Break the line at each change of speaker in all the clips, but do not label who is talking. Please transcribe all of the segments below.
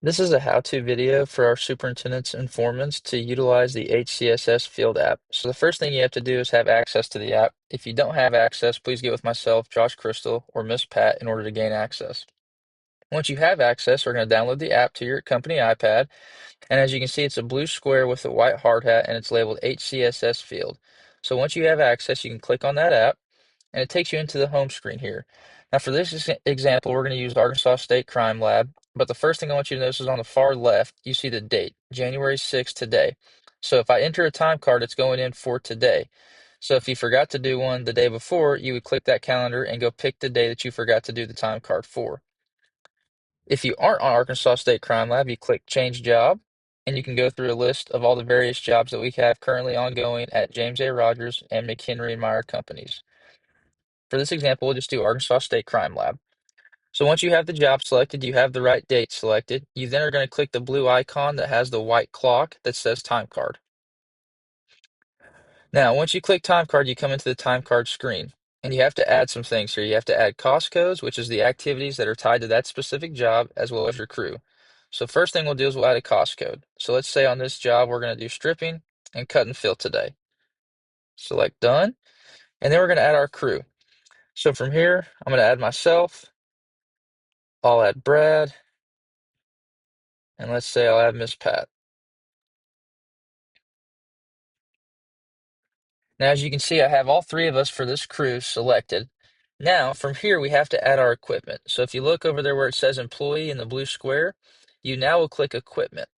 This is a how-to video for our superintendents and foremans to utilize the HCSS Field app. So the first thing you have to do is have access to the app. If you don't have access, please get with myself, Josh Crystal, or Miss Pat in order to gain access. Once you have access, we're going to download the app to your company iPad. And as you can see, it's a blue square with a white hard hat and it's labeled HCSS Field. So once you have access, you can click on that app and it takes you into the home screen here. Now, for this example, we're going to use Arkansas State Crime Lab, but the first thing I want you to notice is on the far left, you see the date, January 6th, today. So if I enter a time card, it's going in for today. So if you forgot to do one the day before, you would click that calendar and go pick the day that you forgot to do the time card for. If you aren't on Arkansas State Crime Lab, you click Change Job, and you can go through a list of all the various jobs that we have currently ongoing at James A. Rogers and McHenry and Meyer Companies. For this example, we'll just do Arkansas State Crime Lab. So once you have the job selected, you have the right date selected, you then are going to click the blue icon that has the white clock that says time card. Now, once you click time card, you come into the time card screen, and you have to add some things here. You have to add cost codes, which is the activities that are tied to that specific job, as well as your crew. So first thing we'll do is we'll add a cost code. So let's say on this job, we're going to do stripping and cut and fill today. Select done, and then we're going to add our crew. So from here, I'm going to add myself, I'll add Brad, and let's say I'll add Miss Pat. Now, as you can see, I have all three of us for this crew selected. Now, from here, we have to add our equipment. So if you look over there where it says employee in the blue square, you now will click equipment.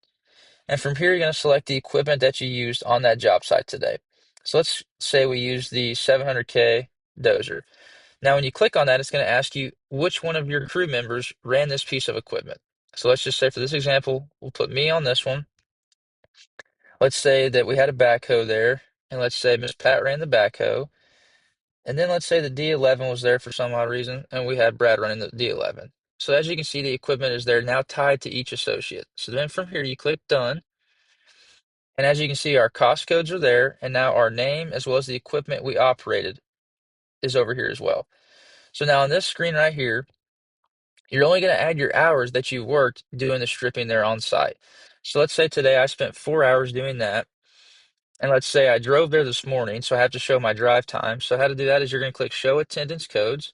And from here, you're going to select the equipment that you used on that job site today. So let's say we use the 700K dozer. Now, when you click on that, it's going to ask you which one of your crew members ran this piece of equipment. So let's just say for this example, we'll put me on this one. Let's say that we had a backhoe there, and let's say Miss Pat ran the backhoe. And then let's say the D11 was there for some odd reason, and we had Brad running the D11. So as you can see, the equipment is there now tied to each associate. So then from here, you click Done. And as you can see, our cost codes are there, and now our name as well as the equipment we operated is over here as well. So now on this screen right here, you're only going to add your hours that you worked doing the stripping there on site. So let's say today I spent 4 hours doing that. And let's say I drove there this morning, so I have to show my drive time. So how to do that is you're going to click Show Attendance Codes.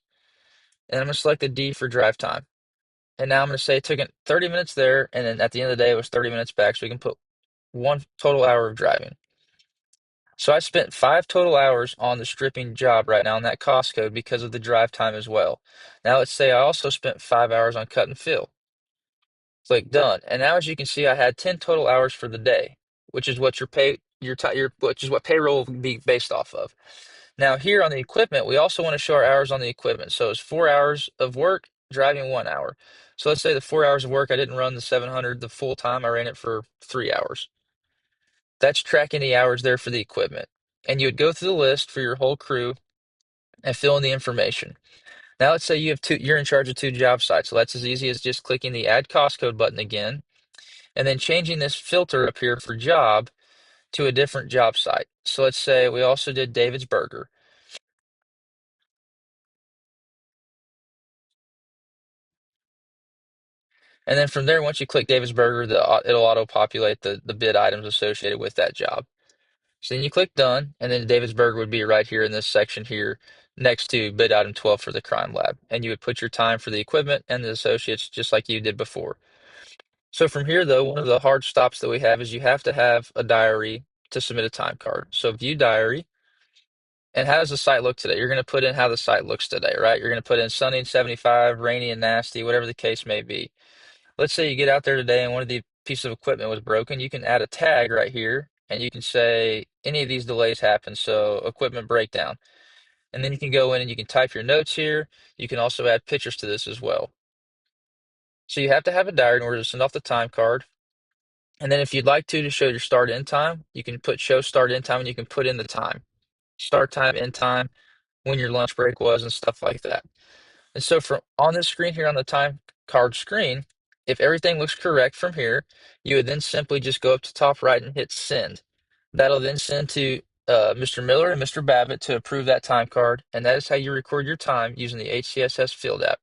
And I'm going to select the D for drive time. And now I'm going to say it took it 30 minutes there, and then at the end of the day, it was 30 minutes back, so we can put 1 total hour of driving. So I spent 5 total hours on the stripping job right now on that cost code because of the drive time as well. Now let's say I also spent 5 hours on cut and fill. Click done. And now as you can see, I had 10 total hours for the day, which is what which is what payroll will be based off of. Now here on the equipment, we also want to show our hours on the equipment. So it's 4 hours of work, driving 1 hour. So let's say the 4 hours of work, I didn't run the 700 the full time. I ran it for 3 hours. That's tracking the hours there for the equipment. And you would go through the list for your whole crew and fill in the information. Now let's say you're in charge of two job sites. So that's as easy as just clicking the add cost code button again, and then changing this filter up here for job to a different job site. So let's say we also did David's Burger. And then from there, once you click David's Burger, it'll auto-populate the bid items associated with that job. So then you click Done, and then David's Burger would be right here in this section here next to bid item 12 for the crime lab. And you would put your time for the equipment and the associates just like you did before. So from here, though, one of the hard stops that we have is you have to have a diary to submit a time card. So view diary. And how does the site look today? You're going to put in how the site looks today, right? You're going to put in sunny and 75, rainy and nasty, whatever the case may be. Let's say you get out there today and one of the pieces of equipment was broken. You can add a tag right here and you can say any of these delays happen. So equipment breakdown. And then you can go in and you can type your notes here. You can also add pictures to this as well. So you have to have a diary in order to send off the time card. And then if you'd like to show your start end time, you can put show start end time and you can put in the time. Start time, end time, when your lunch break was and stuff like that. And so from on this screen here on the time card screen, if everything looks correct from here, you would then simply just go up to top right and hit send. That'll then send to Mr. Miller and Mr. Babbitt to approve that time card. And that is how you record your time using the HCSS Field app.